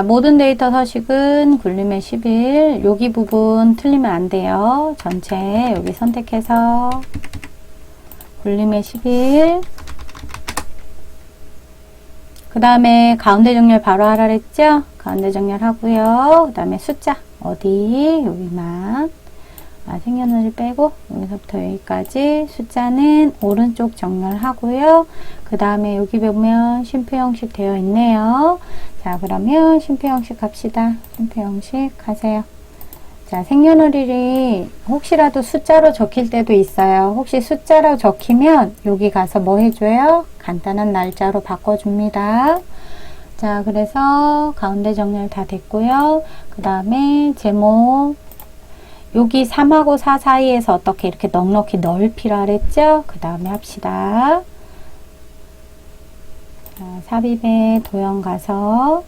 모든 데이터 서식은 굴림의 11. 여기 부분 틀리면 안 돼요. 전체 여기 선택해서 굴림의 11. 그 다음에 가운데 정렬 바로 하라 그랬죠? 가운데 정렬 하고요. 그 다음에 숫자 어디 여기만 생년월일 빼고 여기서부터 여기까지 숫자는 오른쪽 정렬하고요. 그 다음에 여기 보면 쉼표 형식 되어 있네요. 자, 그러면 쉼표 형식 합시다. 쉼표 형식 하세요. 자, 생년월일이 혹시라도 숫자로 적힐 때도 있어요. 혹시 숫자로 적히면 여기 가서 뭐 해줘요? 간단한 날짜로 바꿔줍니다. 자, 그래서 가운데 정렬 다 됐고요. 그 다음에 제목 여기 3하고 4 사이에서 어떻게 이렇게 넉넉히 넓히라 그랬죠? 그 다음에 합시다. 자, 삽입에 도형 가서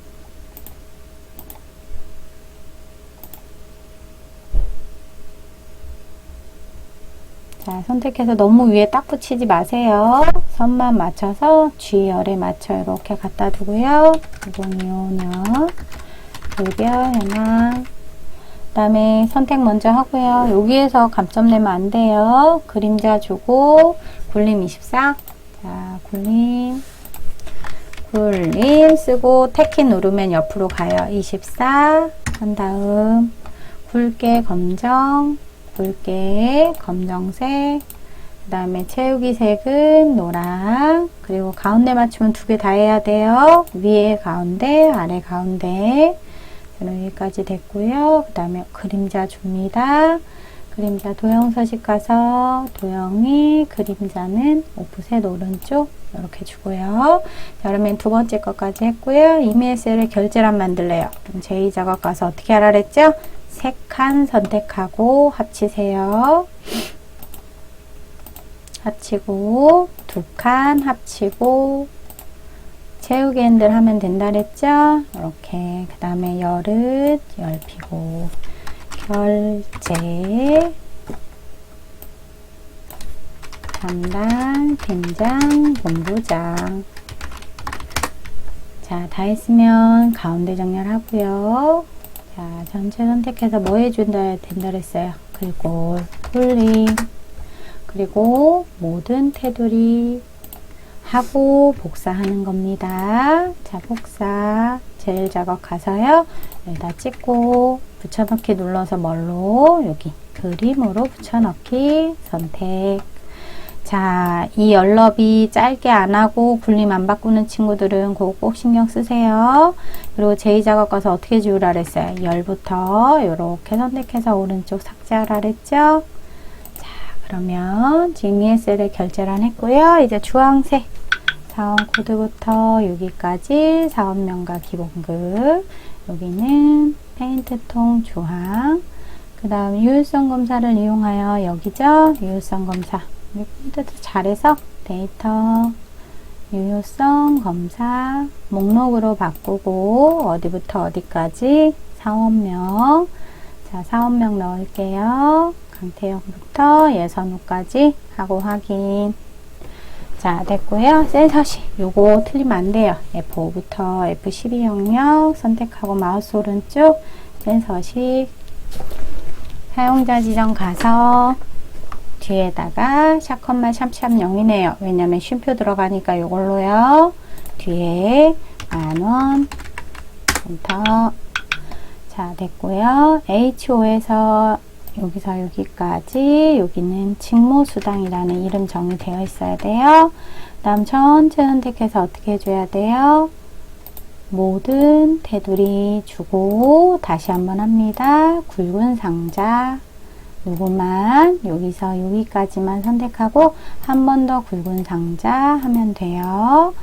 자, 선택해서 너무 위에 딱 붙이지 마세요. 선만 맞춰서 G열에 맞춰 이렇게 갖다 두고요. 이번이오년 돌별 현황 그 다음에 선택 먼저 하고요. 여기에서 감점 내면 안 돼요. 그림자 주고 굴림 24 자, 굴림 쓰고 태키 누르면 옆으로 가요. 24 한 다음 굵게 검정 굵게 검정색 그 다음에 채우기 색은 노랑 그리고 가운데 맞추면 두 개 다 해야 돼요. 위에 가운데 아래 가운데 여기까지 됐고요. 그 다음에 그림자 줍니다. 그림자 도형 서식 가서 도형이 그림자는 오프셋 오른쪽 이렇게 주고요. 자, 그러면 두 번째 것까지 했고요. 이메일 셀에 결제란 만들래요. 그럼 제2 작업 가서 어떻게 하라 그랬죠? 3칸 선택하고 합치세요. 합치고 2칸 합치고 채우기 핸들 하면 된다 그랬죠? 이렇게 그 다음에 열은 열피고 결제 담당 팀장 본부장 자, 다 했으면 가운데 정렬하고요. 자, 전체 선택해서 뭐 해준다 된다 그랬어요? 글꼴 굴림 그리고 모든 테두리 하고 복사하는 겁니다. 자, 복사 제일 작업 가서요. 여기다 찍고 붙여넣기 눌러서 뭘로? 여기 그림으로 붙여넣기 선택. 자, 이 열너비 짧게 안 하고 굴림 안 바꾸는 친구들은 그거 꼭 신경 쓰세요. 그리고 제2 작업 가서 어떻게 지우라 그랬어요? 열부터 이렇게 선택해서 오른쪽 삭제하라 그랬죠? 자, 그러면 지금 ESL에 결제란 했고요. 이제 주황색 사원 코드부터 여기까지 사원명과 기본급 여기는 페인트통 주황 그 다음 유효성 검사를 이용하여 여기죠. 유효성 검사 포인트도 잘해서 데이터 유효성 검사 목록으로 바꾸고 어디부터 어디까지 사원명 자, 사원명 넣을게요. 강태영부터 예선우까지 하고 확인 자, 됐고요. 셀 서식 요거 틀리면 안 돼요. F5부터 F12 영역 선택하고 마우스 오른쪽 셀 서식 사용자 지정 가서 뒤에다가 샷컷만 샵샵 0이네요. 왜냐면 쉼표 들어가니까 요걸로요. 뒤에 만원 엔터 자, 됐고요. HO에서 여기서 여기까지 여기는 직무수당이라는 이름 정의되어 있어야 돼요. 그 다음 전체 선택해서 어떻게 해줘야 돼요? 모든 테두리 주고 다시 한번 합니다. 굵은 상자 요거만 여기서 여기까지만 선택하고 한 번 더 굵은 상자 하면 돼요.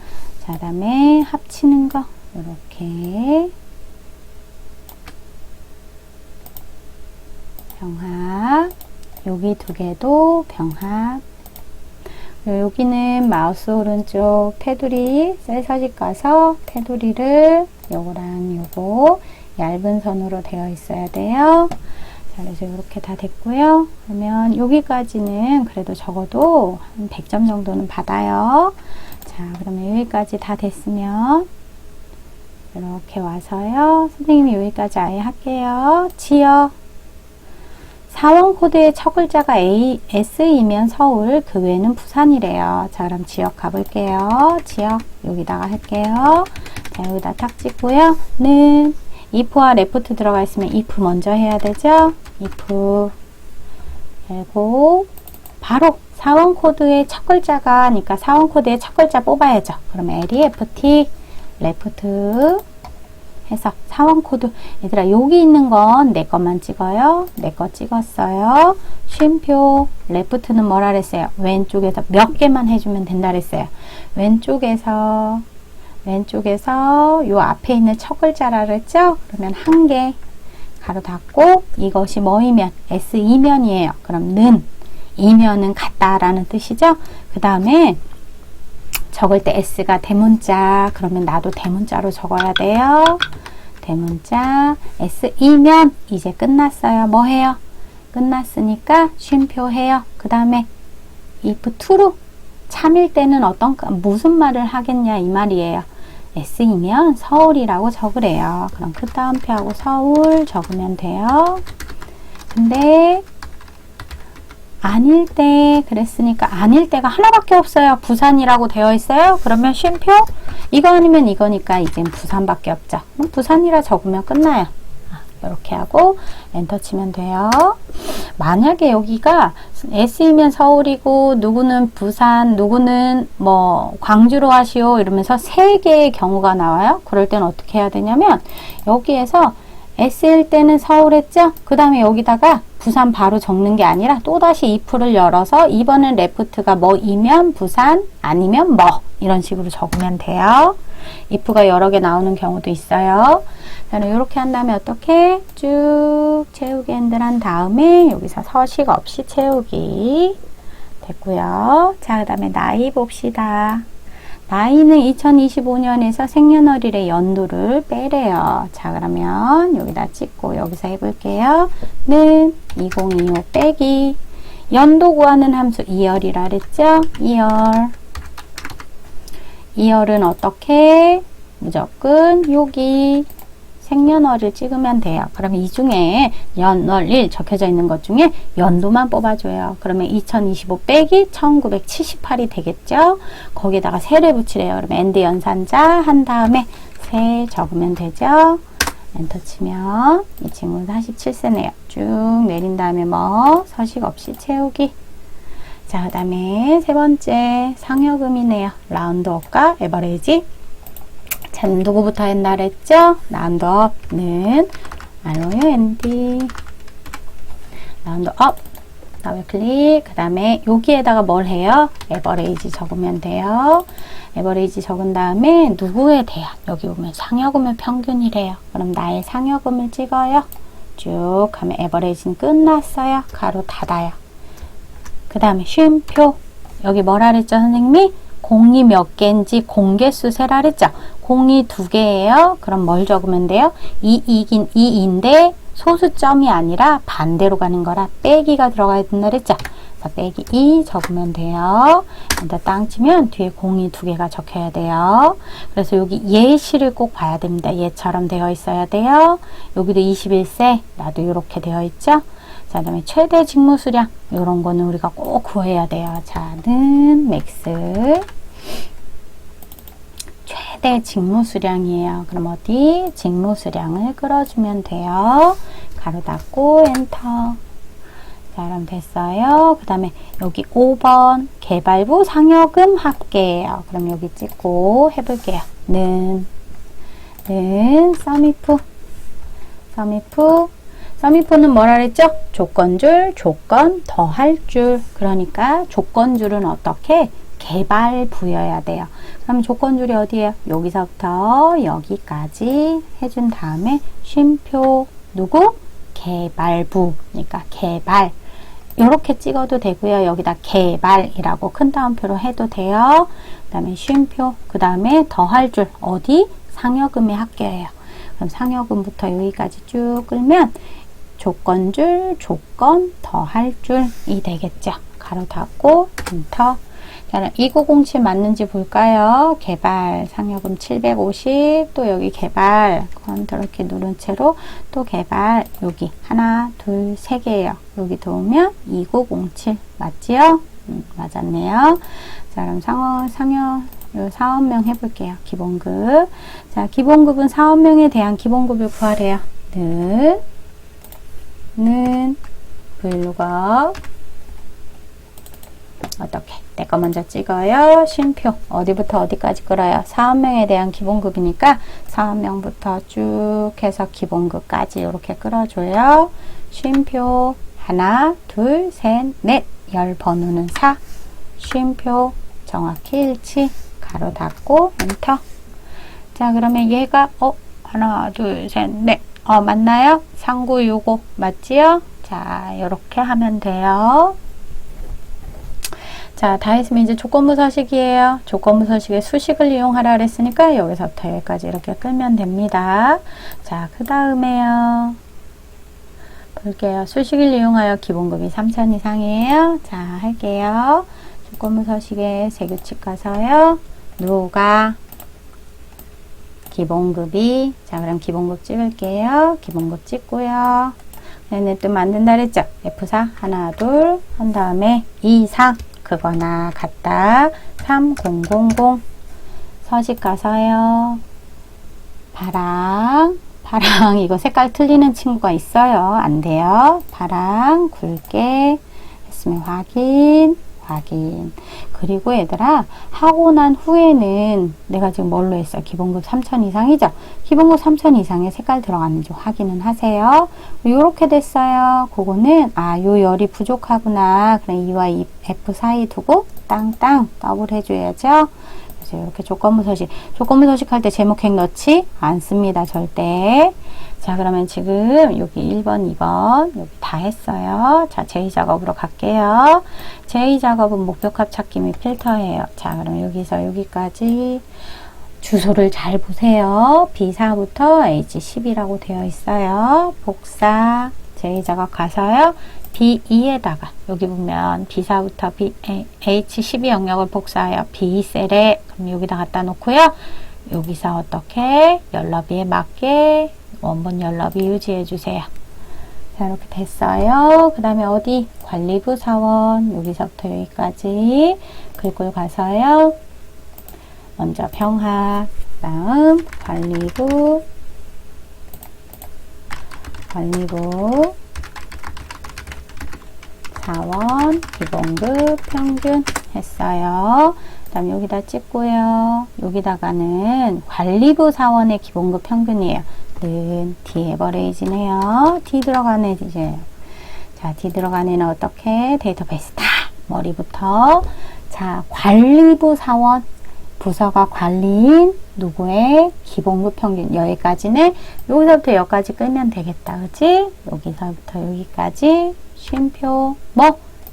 자, 다음에 합치는 거 이렇게 병합 여기 두 개도 병합 여기는 마우스 오른쪽 테두리 셀 서식 가서 테두리를 요거랑 요거 얇은 선으로 되어 있어야 돼요. 자, 그래서 이렇게 다 됐고요. 그러면 여기까지는 그래도 적어도 한 100점 정도는 받아요. 자, 그러면 여기까지 다 됐으면 이렇게 와서요. 선생님이 여기까지 아예 할게요. 지역. 사원 코드의 첫 글자가 S이면 서울, 그 외에는 부산이래요. 자, 그럼 지역 가볼게요. 지역 여기다가 할게요. 자, 여기다 탁 찍고요. 는 if와 left 들어가 있으면 if 먼저 해야 되죠. if 그리고 바로 사원 코드의 첫 글자가, 그러니까 사원 코드의 첫 글자 뽑아야죠. 그러면 LEFT left 해서 사원 코드. 얘들아, 여기 있는 건 내 것만 찍어요. 내 거 찍었어요. 쉼표 left는 뭐라 그랬어요? 왼쪽에서 몇 개만 해주면 된다 그랬어요. 왼쪽에서 요 앞에 있는 첫 글자라 그랬죠? 그러면 한 개 가로 닫고, 이것이 뭐이면? S이면이에요. 그럼 는 이면은 같다라는 뜻이죠. 그 다음에 적을 때 S가 대문자, 그러면 나도 대문자로 적어야 돼요. 대문자 S이면 이제 끝났어요. 뭐 해요? 끝났으니까 쉼표 해요. 그 다음에 if true, 참일 때는 무슨 말을 하겠냐 이 말이에요. S이면 서울이라고 적으래요. 그럼 그 다음표하고 서울 적으면 돼요. 근데 아닐 때 그랬으니까 아닐 때가 하나밖에 없어요. 부산이라고 되어 있어요. 그러면 쉼표 이거 아니면 이거니까 이젠 부산밖에 없죠. 부산이라 적으면 끝나요. 이렇게 하고 엔터 치면 돼요. 만약에 여기가 S이면 서울이고 누구는 부산, 누구는 뭐 광주로 하시오 이러면서 세 개의 경우가 나와요. 그럴 때는 어떻게 해야 되냐면 여기에서 S일 때는 서울 했죠? 그 다음에 여기다가 부산 바로 적는 게 아니라 또다시 if를 열어서 이번엔 left가 뭐이면 부산, 아니면 뭐 이런 식으로 적으면 돼요. if가 여러 개 나오는 경우도 있어요. 이렇게 한 다음에 어떻게 쭉 채우기 핸들 한 다음에 여기서 서식 없이 채우기 됐고요. 자, 그 다음에 나이 봅시다. 나이는 2025년에서 생년월일의 연도를 빼래요. 자, 그러면 여기다 찍고 여기서 해볼게요. 는 2025 빼기 연도 구하는 함수 2열이라 그랬죠? 2열. 2열은 어떻게? 무조건 여기 생년월일 찍으면 돼요. 그러면 이 중에 연월일 적혀져 있는 것 중에 연도만 뽑아줘요. 그러면 2025 빼기 1978이 되겠죠? 거기에다가 세를 붙이래요. 그러면 엔드 연산자 한 다음에 세 적으면 되죠? 엔터 치면 이 친구는 47세네요. 쭉 내린 다음에 뭐 서식 없이 채우기. 자, 그 다음에 세 번째 상여금이네요. 라운드업과 에버레이지. 자, 누구부터 했나 그랬죠? 라운드업는 알로유 앤디 라운드업 더블 클릭. 그 다음에 여기에다가 뭘 해요? 에버레이지 적으면 돼요. 에버레이지 적은 다음에 누구에 대한, 여기 보면 상여금의 평균이래요. 그럼 나의 상여금을 찍어요. 쭉 하면 에버레이지는 끝났어요. 가로 닫아요. 그 다음에 쉼표. 여기 뭐라 그랬죠 선생님이? 공이 몇 개인지 공개수 세라 그랬죠. 공이 2개예요. 그럼 뭘 적으면 돼요? 2이긴 2인데 소수점이 아니라 반대로 가는 거라 빼기가 들어가야 된다 그랬죠. 그래서 빼기 2 적으면 돼요. 일단 땅 치면 뒤에 공이 2개가 적혀야 돼요. 그래서 여기 예시를 꼭 봐야 됩니다. 얘처럼 되어 있어야 돼요. 여기도 21세 나도 이렇게 되어 있죠. 자, 그 다음에 최대 직무 수량 이런 거는 우리가 꼭 구해야 돼요. 자, 는 맥스 최대 직무 수량이에요. 그럼 어디? 직무 수량을 끌어주면 돼요. 가로 닫고 엔터. 자, 그럼 됐어요. 그 다음에 여기 5번 개발부 상여금 합계예요. 그럼 여기 찍고 해볼게요. 는 서미프는 뭐라 그랬죠? 조건줄, 조건, 더할 줄. 그러니까 조건줄은 어떻게? 개발부여야 돼요. 그럼 조건줄이 어디예요? 여기서부터 여기까지 해준 다음에 쉼표 누구? 개발부. 그러니까 개발. 이렇게 찍어도 되고요. 여기다 개발이라고 큰 따옴표로 해도 돼요. 그 다음에 쉼표. 그 다음에 더할 줄. 어디? 상여금의 합계예요. 그럼 상여금부터 여기까지 쭉 끌면 조건줄, 조건, 더할 줄이 되겠죠. 가로 닫고 엔터. 자, 2907 맞는지 볼까요? 개발 상여금 750, 또 여기 개발 컨트롤 키 누른 채로 또 개발, 여기 하나 둘 세 개예요. 여기 들어오면 2907 맞지요? 맞았네요. 자, 그럼 요 사원명 해볼게요. 기본급. 자, 기본급은 사원명에 대한 기본급을 구하래요. 는 블루거 어떻게? 내 거 먼저 찍어요. 쉼표 어디부터 어디까지 끌어요? 사원명에 대한 기본급이니까 사원명부터 쭉 해서 기본급까지 이렇게 끌어줘요. 쉼표 하나, 둘, 셋, 넷. 열 번호는 4. 쉼표 정확히 일치. 가로 닫고 엔터. 자, 그러면 얘가 하나, 둘, 셋, 넷. 맞나요? 3965 맞지요? 자, 이렇게 하면 돼요. 자, 다 했으면 이제 조건부 서식이에요. 조건부 서식에 수식을 이용하라 그랬으니까 여기서부터 여기까지 이렇게 끌면 됩니다. 자, 그 다음에요. 볼게요. 수식을 이용하여 기본급이 3,000 이상이에요. 자, 할게요. 조건부 서식에 세규칙 가서요. 누가 기본급이, 자, 그럼 기본급 찍을게요. 기본급 찍고요. 얘네 또 만든다 그랬죠? F4 하나 둘 한 다음에 2, 4 그거나 같다. 3000 서식 가서요. 파랑 이거 색깔 틀리는 친구가 있어요. 안 돼요. 파랑 굵게 했으면 확인. 그리고 얘들아, 하고 난 후에는 내가 지금 뭘로 했어? 기본급 3,000 이상이죠? 기본급 3,000 이상의 색깔 들어갔는지 확인은 하세요. 요렇게 됐어요. 그거는 요 열이 부족하구나. 그럼 2와 2 F 사이 두고 땅땅 더블 해줘야죠. 그래서 이렇게 조건부 서식 할 때 제목행 넣지 않습니다. 절대. 자, 그러면 지금 여기 1번, 2번 여기 다 했어요. 자, 제2작업으로 갈게요. 제2작업은 목표값 찾기 및 필터예요. 자, 그럼 여기서 여기까지 주소를 잘 보세요. B4부터 H10이라고 되어 있어요. 복사 제2작업 가서요. B2에다가 여기 보면 B4부터 H12 영역을 복사해요. B2셀에 그럼 여기다 갖다 놓고요. 여기서 어떻게 연럽이에 맞게 원본 연럽이 유지해 주세요. 자, 이렇게 됐어요. 그 다음에 어디? 관리부 사원 여기서부터 여기까지 긁고 가서요. 먼저 병합, 다음 관리부 사원 기본급 평균 했어요. 그 다음 여기다 찍고요. 여기다가는 관리부 사원의 기본급 평균이에요. 는 D 에버레이지네요. D 들어간 애지예요. 자, D 들어간 애는 어떻게? 데이터베이스 다 머리부터. 자, 관리부 사원 부서가 관리인 누구의 기본급 평균 여기까지는 여기서부터 여기까지 끌면 되겠다. 그치? 여기서부터 여기까지 쉼표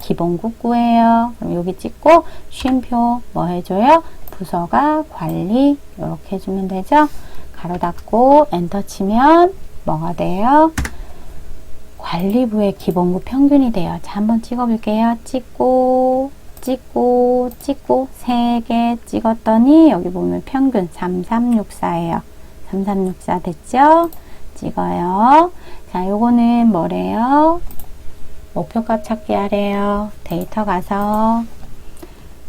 기본급 구해요. 그럼 여기 찍고 쉼표 해줘요? 부서가 관리 이렇게 해주면 되죠? 가로 닫고 엔터 치면 뭐가 돼요? 관리부의 기본급 평균이 돼요. 자, 한번 찍어볼게요. 찍고 3개 찍었더니 여기 보면 평균 3364예요. 3364 됐죠? 찍어요. 자, 요거는 뭐래요? 목표값 찾기 하래요. 데이터 가서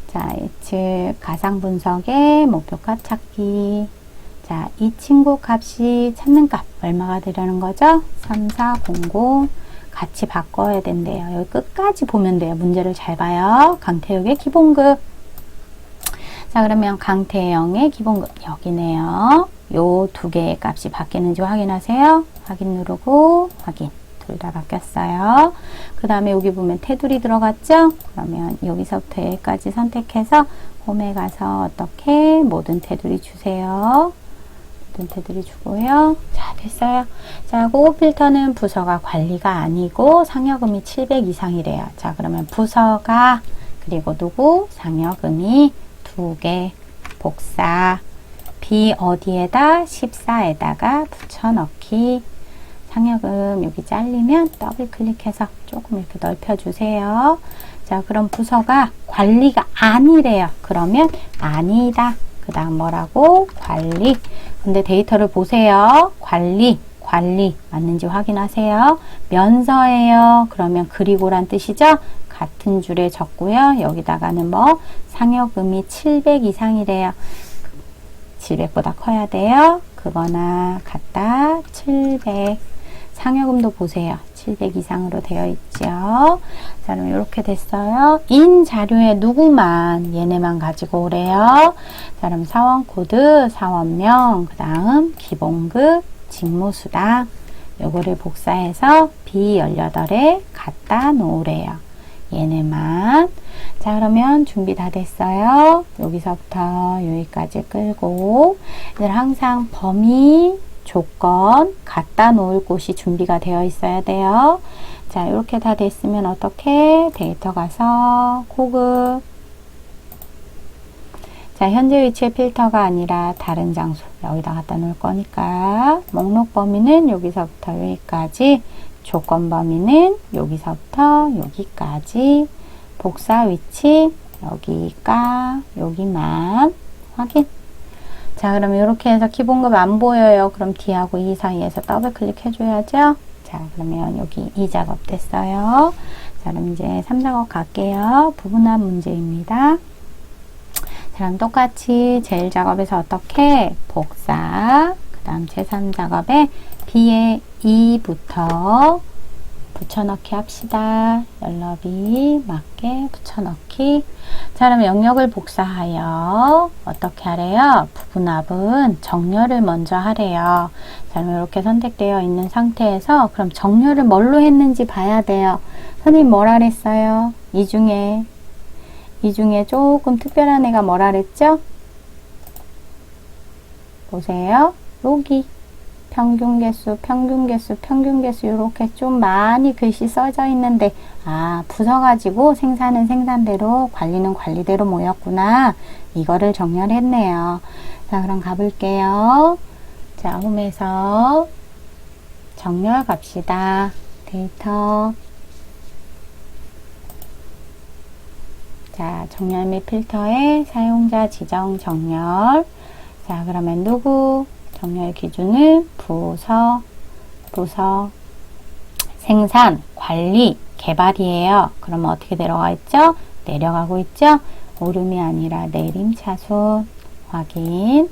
자, 예측 가상 분석의 목표값 찾기. 자, 이 친구 값이 찾는 값 얼마가 되려는 거죠? 3400 같이 바꿔야 된대요. 여기 끝까지 보면 돼요. 문제를 잘 봐요. 강태욱의 기본급. 자, 그러면 강태영의 기본급 여기네요. 요 두 개의 값이 바뀌는지 확인하세요. 확인 누르고 확인. 둘 다 바뀌었어요. 그 다음에 여기 보면 테두리 들어갔죠? 그러면 여기서부터 여기까지 선택해서 홈에 가서 어떻게 모든 테두리 주세요. 모든 테두리 주고요. 자, 됐어요. 자, 고급 필터는 부서가 관리가 아니고 상여금이 700 이상이래요. 자, 그러면 부서가 그리고 누구? 상여금이 2개 복사 B 어디에다? 14에다가 붙여넣기. 상여금 여기 잘리면 더블 클릭해서 조금 이렇게 넓혀주세요. 자, 그럼 부서가 관리가 아니래요. 그러면 아니다. 그 다음 뭐라고? 관리. 근데 데이터를 보세요. 관리 맞는지 확인하세요. 면서예요. 그러면 그리고란 뜻이죠. 같은 줄에 적고요. 여기다가는 뭐 상여금이 700 이상이래요. 700보다 커야 돼요. 그거나 같다. 700. 상여금도 보세요. 700 이상으로 되어 있죠. 자, 그럼 이렇게 됐어요. 인 자료에 누구만, 얘네만 가지고 오래요. 자, 그럼 사원코드, 사원명, 그 다음 기본급, 직무수당. 요거를 복사해서 B18에 갖다 놓으래요. 얘네만. 자, 그러면 준비 다 됐어요. 여기서부터 여기까지 끌고, 얘들 항상 범위, 조건, 갖다 놓을 곳이 준비가 되어 있어야 돼요. 자, 이렇게 다 됐으면 어떻게? 데이터 가서 고급. 자, 현재 위치의 필터가 아니라 다른 장소. 여기다 갖다 놓을 거니까. 목록 범위는 여기서부터 여기까지. 조건 범위는 여기서부터 여기까지. 복사 위치 여기가 여기만 확인. 자, 그럼 이렇게 해서 기본급 안 보여요. 그럼 D하고 E 사이에서 더블 클릭해줘야죠. 자, 그러면 여기 2작업 됐어요. 자, 그럼 이제 3작업 갈게요. 부분합 문제입니다. 자, 그럼 똑같이 제1작업에서 어떻게? 복사. 그 다음 제3작업에 B에 2부터 붙여넣기 합시다. 연럽이 맞게 붙여넣기. 자, 그럼 영역을 복사하여 어떻게 하래요? 부분합은 정렬을 먼저 하래요. 자, 그럼 이렇게 선택되어 있는 상태에서 그럼 정렬을 뭘로 했는지 봐야 돼요. 선생님 뭐라 그랬어요? 이 중에 조금 특별한 애가 뭐라 그랬죠? 보세요. 여기. 평균개수 이렇게 좀 많이 글씨 써져 있는데, 아, 부서 가지고 생산은 생산대로, 관리는 관리대로 모였구나. 이거를 정렬했네요. 자, 그럼 가볼게요. 자, 홈에서 정렬 갑시다. 데이터. 자, 정렬 및 필터에 사용자 지정 정렬. 자, 그러면 누구? 정렬 기준은 부서, 생산, 관리, 개발이에요. 그러면 어떻게 내려가 있죠? 내려가고 있죠? 오름이 아니라 내림차순 확인.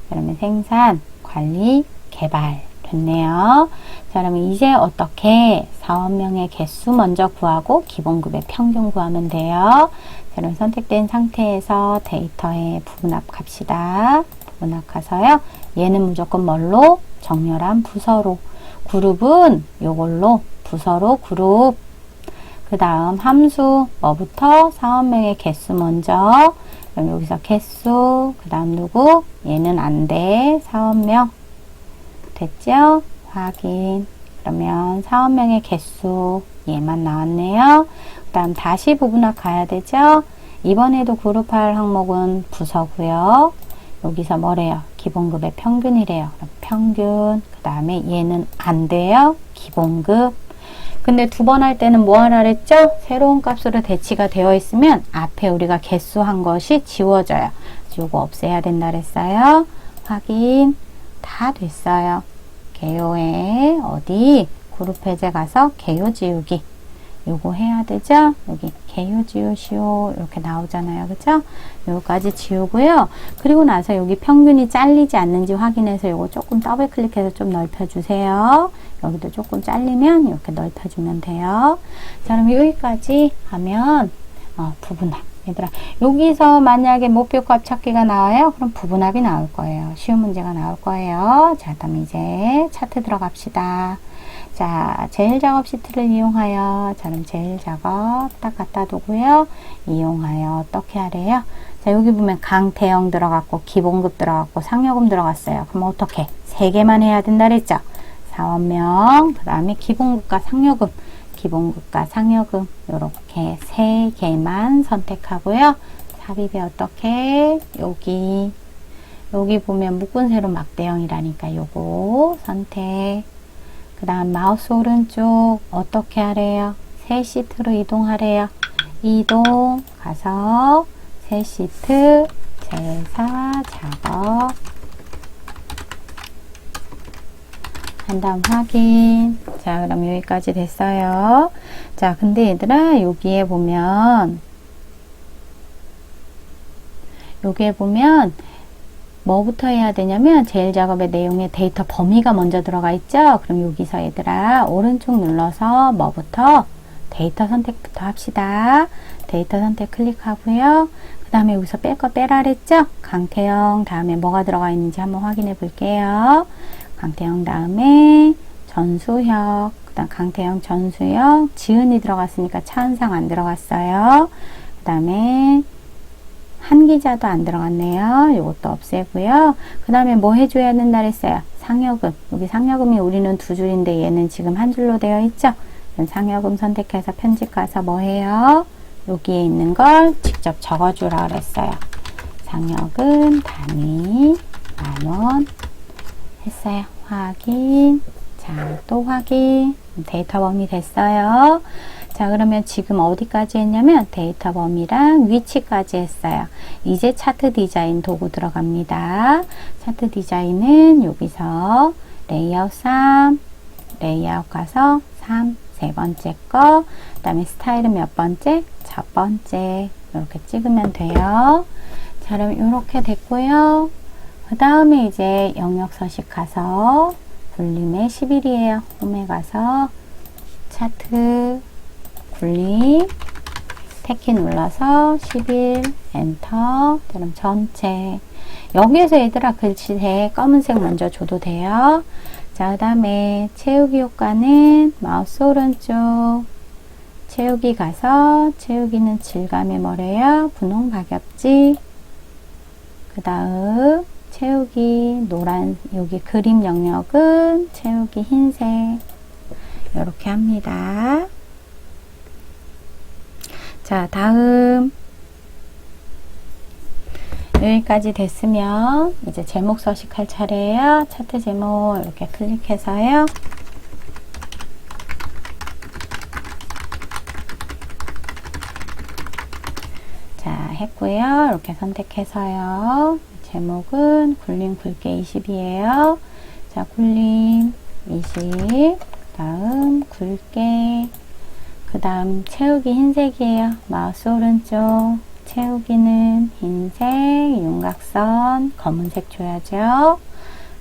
그러면 생산, 관리, 개발 됐네요. 자, 그러면 이제 어떻게 사원명의 개수 먼저 구하고 기본급의 평균 구하면 돼요. 자, 그럼 선택된 상태에서 데이터에 부분합 갑시다. 부분합 가서요. 얘는 무조건 뭘로? 정렬한 부서로. 그룹은 요걸로 부서로 그룹. 그 다음 함수 뭐부터? 사원명의 개수 먼저. 그럼 여기서 개수. 그 다음 누구? 얘는 안 돼. 사원명. 됐죠? 확인. 그러면 사원명의 개수 얘만 나왔네요. 그 다음 다시 부분합 가야 되죠? 이번에도 그룹할 항목은 부서고요. 여기서 뭐래요? 기본급의 평균이래요. 그럼 평균. 그 다음에 얘는 안 돼요. 기본급. 근데 두 번 할 때는 뭐 하라 그랬죠? 새로운 값으로 대치가 되어 있으면 앞에 우리가 개수한 것이 지워져요. 요거 없애야 된다 그랬어요. 확인. 다 됐어요. 개요에 어디? 그룹 해제 가서 개요 지우기. 요거 해야 되죠? 여기 개요 지우시오 이렇게 나오잖아요. 그죠? 요거까지 지우고요. 그리고 나서 여기 평균이 잘리지 않는지 확인해서 요거 조금 더블 클릭해서 좀 넓혀주세요. 여기도 조금 잘리면 이렇게 넓혀주면 돼요. 자, 그럼 여기까지 하면 부분합. 얘들아, 여기서 만약에 목표값 찾기가 나와요. 그럼 부분합이 나올 거예요. 쉬운 문제가 나올 거예요. 자, 그럼 이제 차트 들어갑시다. 자, 제1작업 시트를 이용하여, 자, 그럼 제1작업 딱 갖다 두고요. 이용하여 어떻게 하래요? 자, 여기 보면 강태형 들어갔고, 기본급 들어갔고, 상여금 들어갔어요. 그럼 어떻게? 3개만 해야 된다 그랬죠? 사원명, 그 다음에 기본급과 상여금, 기본급과 상여금, 요렇게 3개만 선택하고요. 삽입이 어떻게? 여기 보면 묶은 세로 막대형이라니까 요거 선택. 그 다음 마우스 오른쪽 어떻게 하래요? 새 시트로 이동하래요. 이동 가서 새 시트 제사 작업 한 다음 확인. 자, 그럼 여기까지 됐어요. 자, 근데 얘들아 여기에 보면 뭐부터 해야 되냐면 제일 작업의 내용에 데이터 범위가 먼저 들어가 있죠. 그럼 여기서 얘들아 오른쪽 눌러서 뭐부터? 데이터 선택부터 합시다. 데이터 선택 클릭하고요. 그 다음에 여기서 뺄 거 빼라 그랬죠? 강태형 다음에 뭐가 들어가 있는지 한번 확인해 볼게요. 강태형 다음에 전수혁, 그 다음 강태형 전수혁, 지은이 들어갔으니까 차은상 안 들어갔어요. 그 다음에 한기자도 안 들어갔네요. 이것도 없애고요. 그 다음에 뭐 해줘야 된다 그랬어요? 상여금. 여기 상여금이 우리는 두 줄인데 얘는 지금 한 줄로 되어 있죠? 상여금 선택해서 편집 가서 뭐 해요? 여기에 있는 걸 직접 적어주라 그랬어요. 상여금 단위 10,000원 했어요. 확인. 자, 또 확인. 데이터 범위 됐어요. 자, 그러면 지금 어디까지 했냐면 데이터 범위랑 위치까지 했어요. 이제 차트 디자인 도구 들어갑니다. 차트 디자인은 여기서 레이아웃 3, 레이아웃 가서 3, 세 번째 거, 그 다음에 스타일은 몇 번째? 첫 번째. 이렇게 찍으면 돼요. 자, 그럼 이렇게 됐고요. 그 다음에 이제 영역 서식 가서 굴림의 10일이에요. 홈에 가서 차트 굴림 택키 눌러서 10일 엔터. 그럼 전체 여기에서 얘들아 글씨에 검은색 먼저 줘도 돼요. 자, 그 다음에 채우기 효과는 마우스 오른쪽 채우기 가서 채우기는 질감이 뭐래요? 분홍 박엽지. 그 다음 채우기 노란 여기 그림 영역은 채우기 흰색 이렇게 합니다. 자, 다음 여기까지 됐으면 이제 제목 서식할 차례예요. 차트 제목 이렇게 클릭해서요. 자, 했고요. 이렇게 선택해서요. 제목은 굴림 굵게 20이에요. 자, 굴림 20. 다음 굵게. 그 다음 채우기 흰색이에요. 마우스 오른쪽. 채우기는 흰색, 윤곽선, 검은색 줘야죠.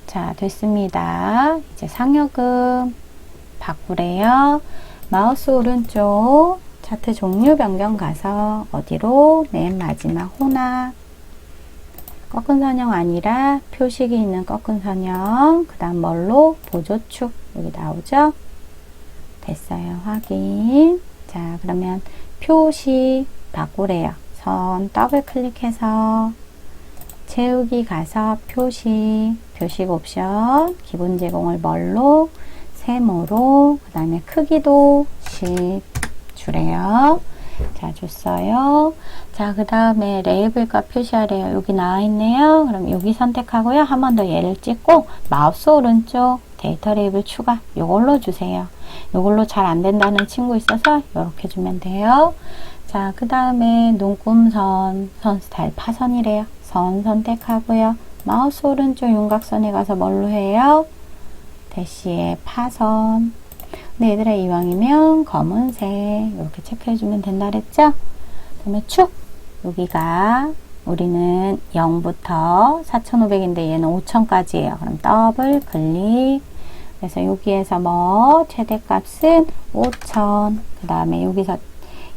자, 됐습니다. 이제 상여금 바꾸래요. 마우스 오른쪽 차트 종류 변경 가서 어디로? 맨 마지막 혼합. 꺾은 선형 아니라 표식이 있는 꺾은 선형. 그 다음 뭘로? 보조축. 여기 나오죠? 됐어요. 확인. 자, 그러면 표시 바꾸래요. 선 더블 클릭해서 채우기 가서 표시, 표식 옵션, 기본 제공을 뭘로? 세모로. 그 다음에 크기도 10 주래요. 자, 줬어요. 자, 그 다음에 레이블과 표시하래요. 여기 나와 있네요. 그럼 여기 선택하고요. 한 번 더 얘를 찍고 마우스 오른쪽 데이터 레이블 추가 요걸로 주세요. 요걸로 잘 안 된다는 친구 있어서 이렇게 주면 돼요. 자, 그 다음에 눈금선, 선 스타일 파선이래요. 선 선택하고요. 마우스 오른쪽 윤곽선에 가서 뭘로 해요? 대시에 파선. 근데 얘들아 이왕이면 검은색 이렇게 체크해주면 된다 그랬죠? 그 다음에 축. 여기가 우리는 0부터 4,500인데 얘는 5,000까지예요. 그럼 더블 클릭. 그래서 여기에서 뭐 최대값은 5,000. 그 다음에 여기서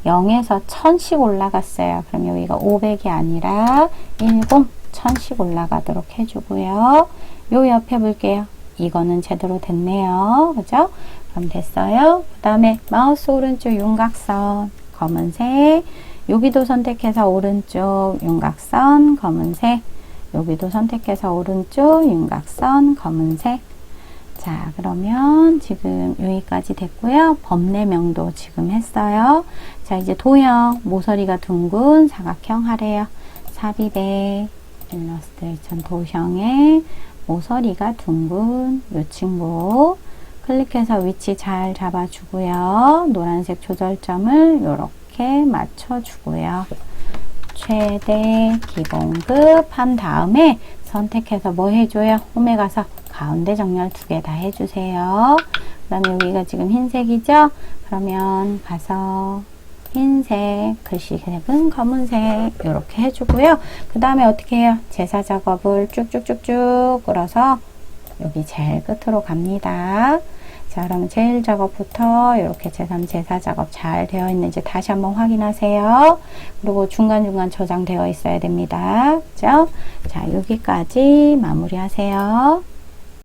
0에서 1000씩 올라갔어요. 그럼 여기가 500이 아니라 1000씩 올라가도록 해주고요. 요 옆에 볼게요. 이거는 제대로 됐네요. 그죠? 그럼 됐어요. 그 다음에 마우스 오른쪽 윤곽선 검은색. 여기도 선택해서 오른쪽 윤곽선 검은색. 여기도 선택해서 오른쪽 윤곽선 검은색. 자, 그러면 지금 여기까지 됐고요. 범례명도 지금 했어요. 자, 이제 도형 모서리가 둥근 사각형 하래요. 삽입의 일러스트레이션 도형의 모서리가 둥근 요 친구. 클릭해서 위치 잘 잡아주고요. 노란색 조절점을 이렇게 맞춰주고요. 최대 기본급 한 다음에 선택해서 뭐 해줘요? 홈에 가서 가운데 정렬 2개 다 해주세요. 그 다음에 여기가 지금 흰색이죠? 그러면 가서 흰색, 글씨색은 검은색 이렇게 해주고요. 그 다음에 어떻게 해요? 제사 작업을 쭉쭉쭉쭉 끌어서 여기 제일 끝으로 갑니다. 자, 그러면 제일 작업부터 이렇게 제3, 제사 작업 잘 되어 있는지 다시 한번 확인하세요. 그리고 중간중간 저장되어 있어야 됩니다. 그죠? 자, 여기까지 마무리하세요.